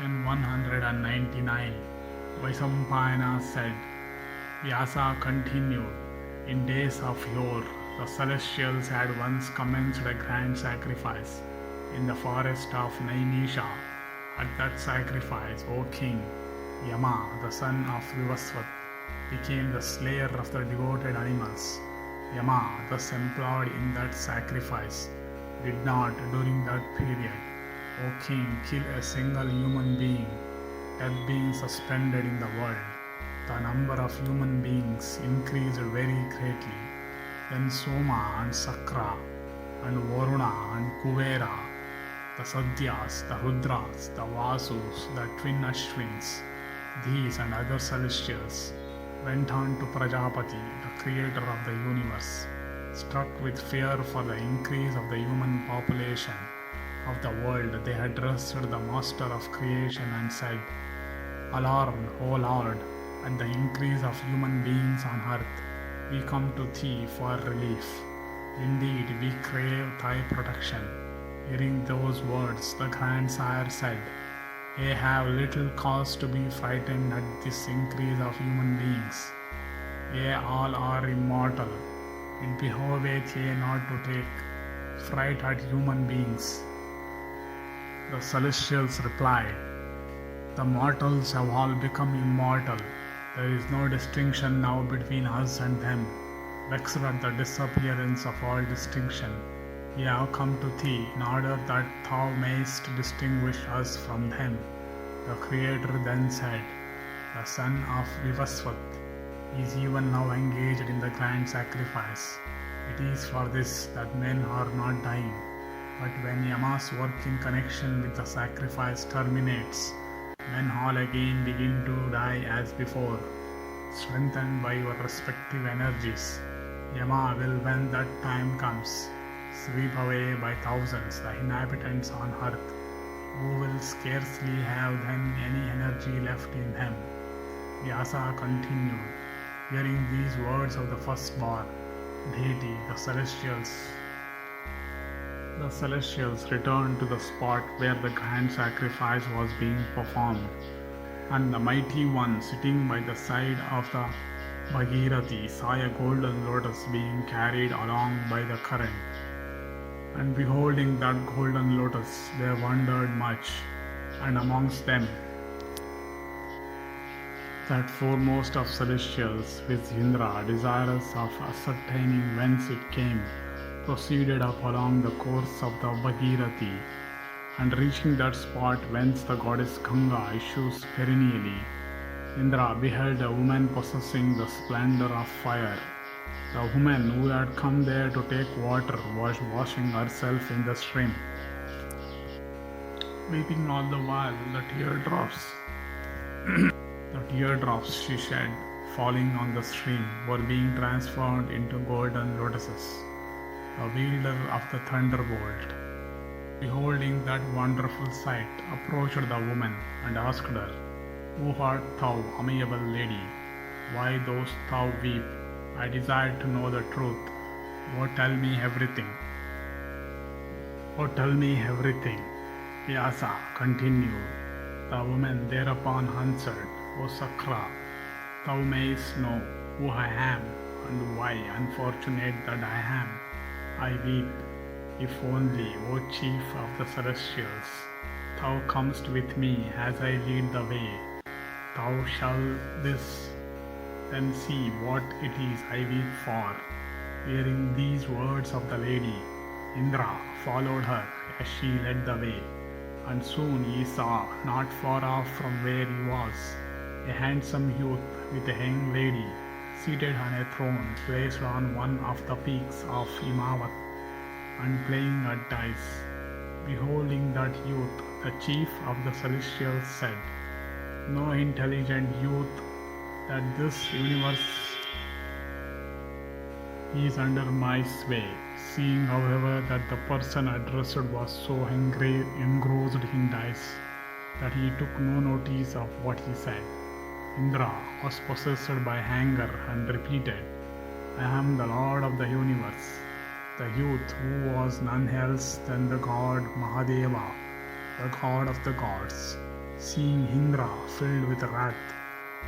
Section 199. Vaisampayana said, Vyasa continued, in days of yore, the celestials had once commenced a grand sacrifice in the forest of Naimisha. At that sacrifice, O king, Yama, the son of Vivaswat, became the slayer of the devoted animals. Yama, thus employed in that sacrifice, did not, during that period, O king, kill a single human being, death being suspended in the world. The number of human beings increased very greatly. Then Soma and Sakra and Varuna and Kuvera, the Sadyas, the Rudras, the Vasus, the twin Ashwins, these and other celestials went on to Prajapati, the creator of the universe. Struck with fear for the increase of the human population of the world, they addressed the master of creation and said, Alarmed, O Lord, at the increase of human beings on earth, we come to thee for relief. Indeed, we crave thy protection. Hearing those words, the grandsire said, Ye have little cause to be frightened at this increase of human beings. Ye all are immortal. It behoveth ye not to take fright at human beings. The celestials replied, The mortals have all become immortal. There is no distinction now between us and them. Vexed at the disappearance of all distinction, we have come to thee in order that thou mayest distinguish us from them. The Creator then said, The son of Vivaswat is even now engaged in the grand sacrifice. It is for this that men are not dying. But when Yama's work in connection with the sacrifice terminates, men all again begin to die as before, strengthened by your respective energies. Yama will, when that time comes, sweep away by thousands the inhabitants on earth, who will scarcely have then any energy left in them. Vyasa continued, hearing these words of the firstborn deity, the celestials returned to the spot where the grand sacrifice was being performed, and the mighty one sitting by the side of the Bhagirathi saw a golden lotus being carried along by the current. And beholding that golden lotus, they wondered much, and amongst them that foremost of celestials, with Indra, desirous of ascertaining whence it came, proceeded up along the course of the Bhagirathi, and reaching that spot whence the goddess Ganga issues perennially, Indra beheld a woman possessing the splendor of fire. The woman who had come there to take water was washing herself in the stream, weeping all the while the teardrops she shed, falling on the stream, were being transformed into golden lotuses. The wielder of the thunderbolt, beholding that wonderful sight, approached the woman and asked her, Who art thou, amiable lady? Why dost thou weep? I desire to know the truth. Oh, tell me everything. Vyasa continued. The woman thereupon answered, O Sakra, thou mayest know who I am and why, unfortunate that I am, I weep. If only, O chief of the celestials, thou comest with me as I lead the way, thou shalt then see what it is I weep for. Hearing these words of the lady, Indra followed her as she led the way, and soon he saw, not far off from where he was, a handsome youth with a young lady seated on a throne placed on one of the peaks of Himavat and playing at dice. Beholding that youth, the chief of the celestials said, No intelligent youth, that this universe is under my sway. Seeing, however, that the person addressed was so engrossed in dice that he took no notice of what he said, Indra was possessed by anger and repeated, I am the Lord of the universe. The youth, who was none else than the god Mahadeva, the god of the gods, Seeing Indra filled with wrath,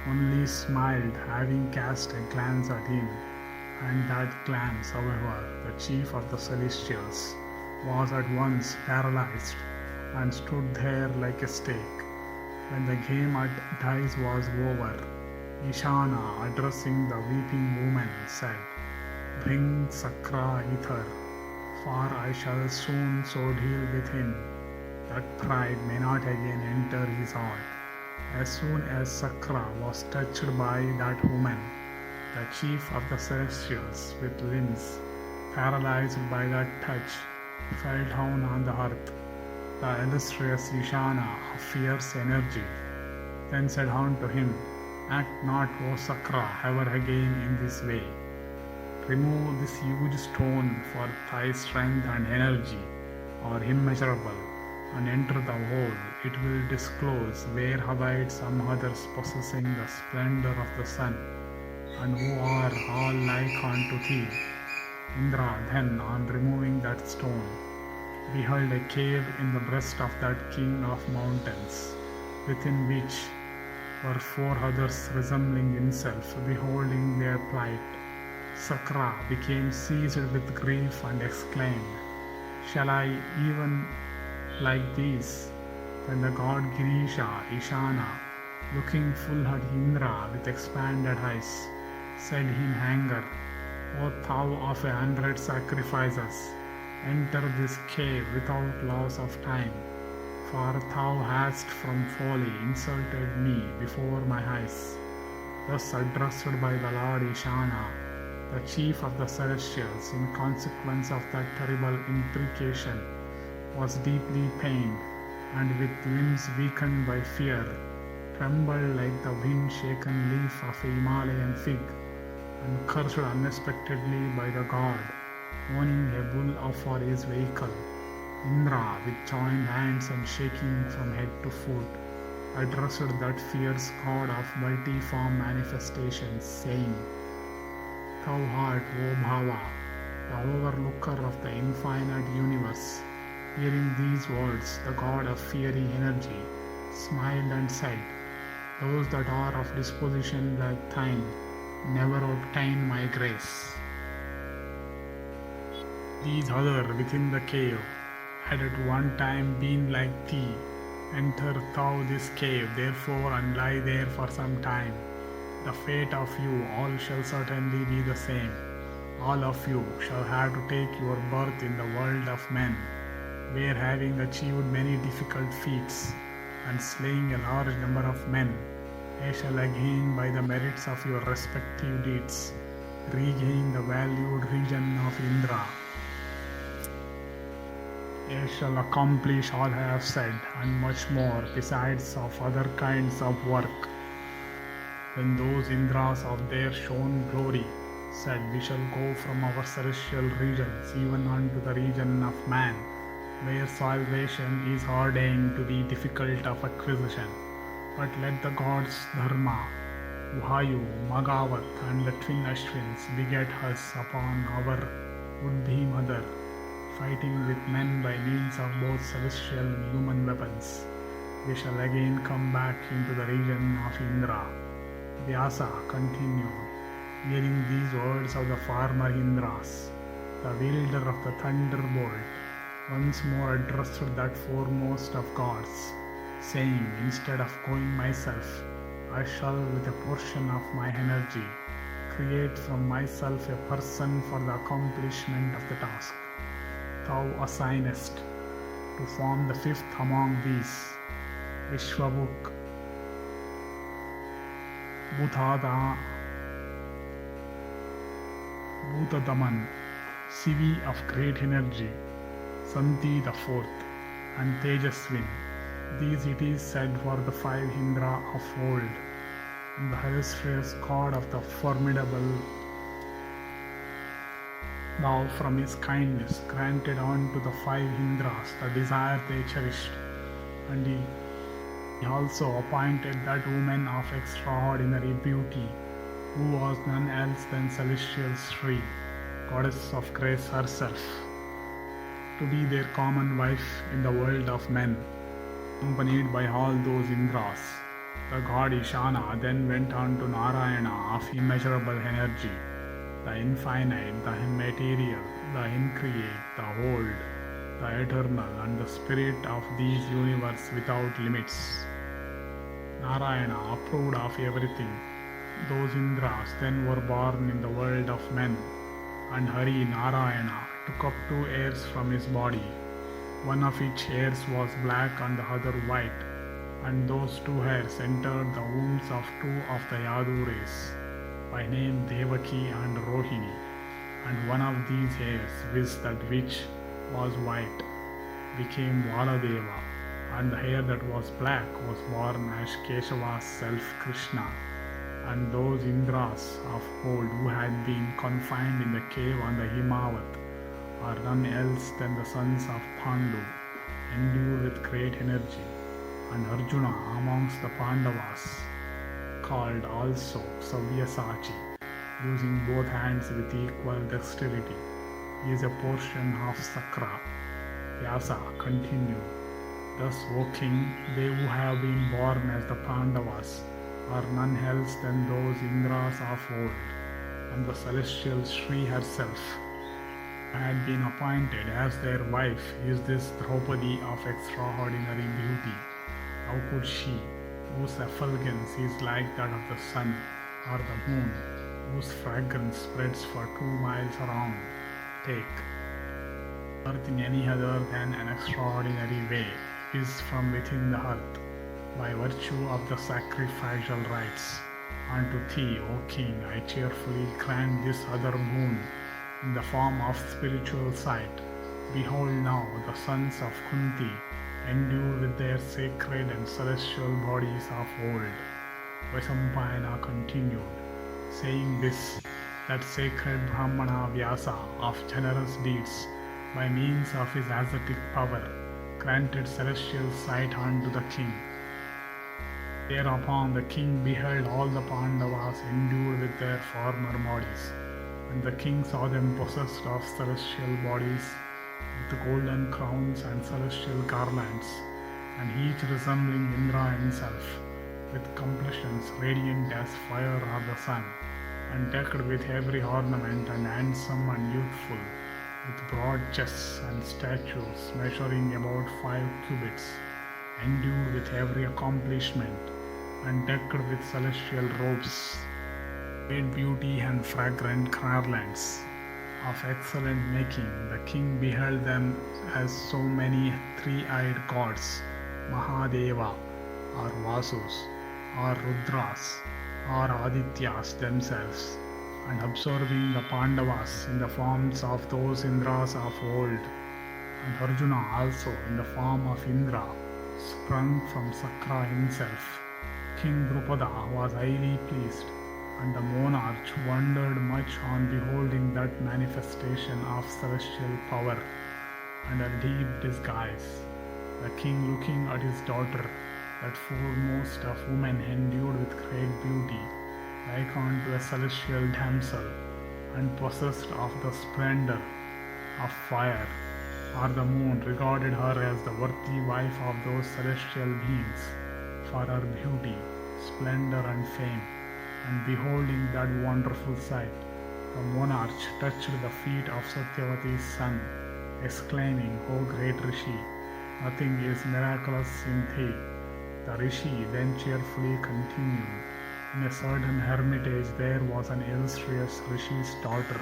only smiled, having cast a glance at him. And that glance, however, the chief of the celestials was at once paralyzed and stood there like a stake. When the game at dice was over, Ishana, addressing the weeping woman, said, "Bring Sakra hither, for I shall soon so deal with him that pride may not again enter his heart." As soon as Sakra was touched by that woman, the chief of the celestials, with limbs paralyzed by that touch, fell down on the earth. The illustrious Ishana, of fierce energy, then said unto him, "Act not, O Sakra, ever again in this way. Remove this huge stone, for thy strength and energy are immeasurable, and enter the hole. It will disclose where abide some others possessing the splendor of the sun, and who are all like unto thee." Indra then, on removing that stone, beheld a cave in the breast of that king of mountains, within which were four others resembling himself, beholding their plight. Sakra became seized with grief and exclaimed, "Shall I even like these?" Then the god Girisha, Ishana, looking full at Indra with expanded eyes, said in anger, "O thou of 100 sacrifices, enter this cave without loss of time, for thou hast from folly insulted me before my eyes." Thus addressed by the Lord Ishana, the chief of the celestials, in consequence of that terrible imprecation, was deeply pained, and with limbs weakened by fear, trembled like the wind-shaken leaf of a Himalayan fig, and cursed unexpectedly by the god, owning a bull for his vehicle. Indra, with joined hands and shaking from head to foot, addressed that fierce god of multiform manifestations, saying, "Thou art, O Bhava, the overlooker of the infinite universe." Hearing these words, the god of fiery energy smiled and said, "Those that are of disposition like thine never obtain my grace." These other within the cave had at one time been like thee. Enter thou this cave, therefore, and lie there for some time. The fate of you all shall certainly be the same. All of you shall have to take your birth in the world of men, where, having achieved many difficult feats and slaying a large number of men, ye shall again, by the merits of your respective deeds, regain the valued region of Indra. Ye shall accomplish all I have said, and much more, besides of other kinds of work. Then those Indras of their shown glory said, "We shall go from our celestial regions even unto the region of man, where salvation is ordained to be difficult of acquisition. But let the gods Dharma, Vayu, Magavat, and the twin Ashwins beget us upon our would-be mother, fighting with men by means of both celestial and human weapons. We shall again come back into the region of Indra." Vyasa continued, hearing these words of the former Indras, the wielder of the thunderbolt once more addressed that foremost of gods, saying, "Instead of going myself, I shall, with a portion of my energy, create from myself a person for the accomplishment of the task thou assignest, to form the fifth among these, Vishwabhuk, Bhutadaman, Sivi of great energy, Santi the fourth, and Tejaswin. These it is said were the 5 Indra of old, and the illustrious god of the formidable thou from his kindness granted unto the 5 Indras the desire they cherished, and he also appointed that woman of extraordinary beauty, who was none else than celestial Sri, goddess of grace herself, to be their common wife in the world of men. accompanied by all those Indras. The god Ishana then went on to Narayana of immeasurable energy, the infinite, the immaterial, the increate, the old, the eternal, and the spirit of these universe without limits. Narayana approved of everything. Those Indras then were born in the world of men, and Hari Narayana took up 2 hairs from his body. One of each hairs was black and the other white, and those 2 hairs entered the wombs of 2 of the Yadu race, by name Devaki and Rohini, and one of these hairs, which was white, became Valadeva, and the hair that was black was born as Keshava's self Krishna. And those Indras of old who had been confined in the cave on the Himavat are none else than the sons of Pandu, endued with great energy, and Arjuna amongst the Pandavas, called also Savyasachi, using both hands with equal dexterity, is a portion of Sakra. Vyasa continued, "Thus, O king, they who have been born as the Pandavas are none else than those Indras of old, and the celestial Shri herself had been appointed as their wife is this Draupadi of extraordinary beauty. How could she, whose effulgence is like that of the sun, or the moon, whose fragrance spreads for 2 miles around, take earth in any other than an extraordinary way, is from within the earth, by virtue of the sacrificial rites. Unto thee, O king, I cheerfully grant this other boon in the form of spiritual sight. Behold now the sons of Kunti, endued with their sacred and celestial bodies of old." Vaisampayana continued, saying this, that sacred Brahmana Vyasa of generous deeds, by means of his ascetic power, granted celestial sight unto the king. Thereupon the king beheld all the Pandavas endued with their former bodies, and the king saw them possessed of celestial bodies, with golden crowns and celestial garlands, and each resembling Indra himself, with complexions radiant as fire or the sun, and decked with every ornament, and handsome and youthful, with broad chests and statues measuring about 5 cubits, endued with every accomplishment, and decked with celestial robes, great beauty and fragrant garlands of excellent making. The king beheld them as so many 3-eyed gods, Mahadeva, or Vasus, or Rudras, or Adityas themselves, and observing the Pandavas in the forms of those Indras of old, and Arjuna also in the form of Indra, sprung from Sakra himself, King Drupada was highly pleased, and the monarch wondered much on beholding that manifestation of celestial power and a deep disguise. The king, looking at his daughter, that foremost of women endued with great beauty, like unto a celestial damsel, and possessed of the splendor of fire, or the moon, regarded her as the worthy wife of those celestial beings, for her beauty, splendor, and fame. And beholding that wonderful sight, the monarch touched the feet of Satyavati's son, exclaiming, "O great Rishi, nothing is miraculous in thee." The Rishi then cheerfully continued, "In a certain hermitage there was an illustrious Rishi's daughter,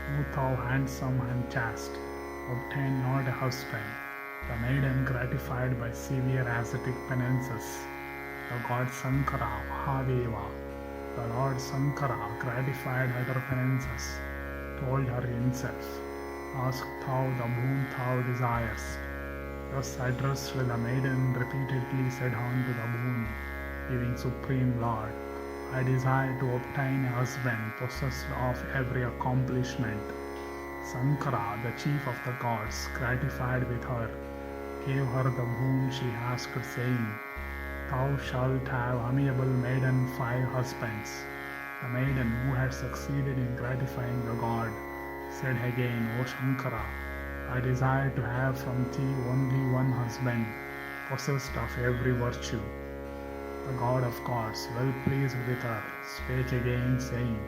who, though handsome and chaste, obtained not a husband. The maiden, gratified by severe ascetic penances, the god Sankara, Mahadeva, the Lord Sankara, gratified at her penances, told her himself, 'Ask thou the boon thou desirest.' Thus addressed the maiden repeatedly said unto the boon giving Supreme Lord, 'I desire to obtain a husband possessed of every accomplishment.' Sankara, the chief of the gods, gratified with her, gave her the boon she asked, saying, 'Thou shalt have amiable maiden 5 husbands.' The maiden, who had succeeded in gratifying the god, said again, 'O Shankara, I desire to have from thee only one husband, possessed of every virtue. The god of gods, well pleased with her, spake again, saying,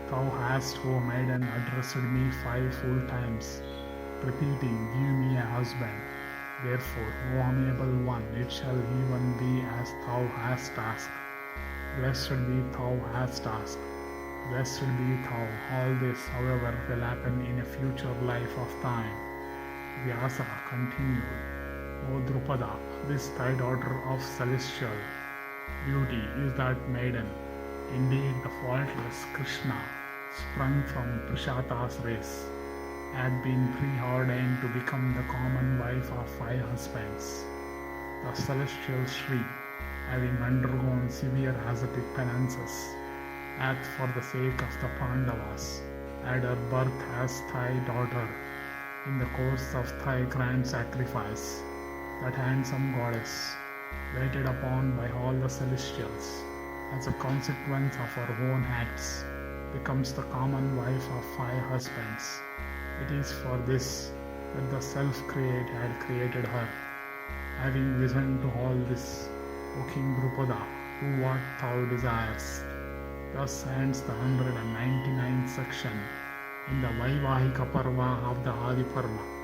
Thou hast, O maiden, addressed me 5 full times, repeating, Give me a husband. Therefore, O amiable one, it shall even be as thou hast asked. Blessed be thou hast asked. Blessed be thou. All this, however, will happen in a future life of thine. Vyasa continued, O Drupada, this thy daughter of celestial beauty is that maiden. Indeed, the faultless Krishna, sprung from Prishata's race, had been preordained to become the common wife of 5 husbands. The celestial Shri, having undergone severe ascetic penances, hath for the sake of the Pandavas had her birth as thy daughter in the course of thy grand sacrifice. That handsome goddess, waited upon by all the celestials, as a consequence of her own acts, becomes the common wife of 5 husbands. It is for this that the self-create had created her. Having listened to all this, O King Drupada, do what thou desires. Thus ends the 199th section in the Vaivahika Parva of the Adi Parva.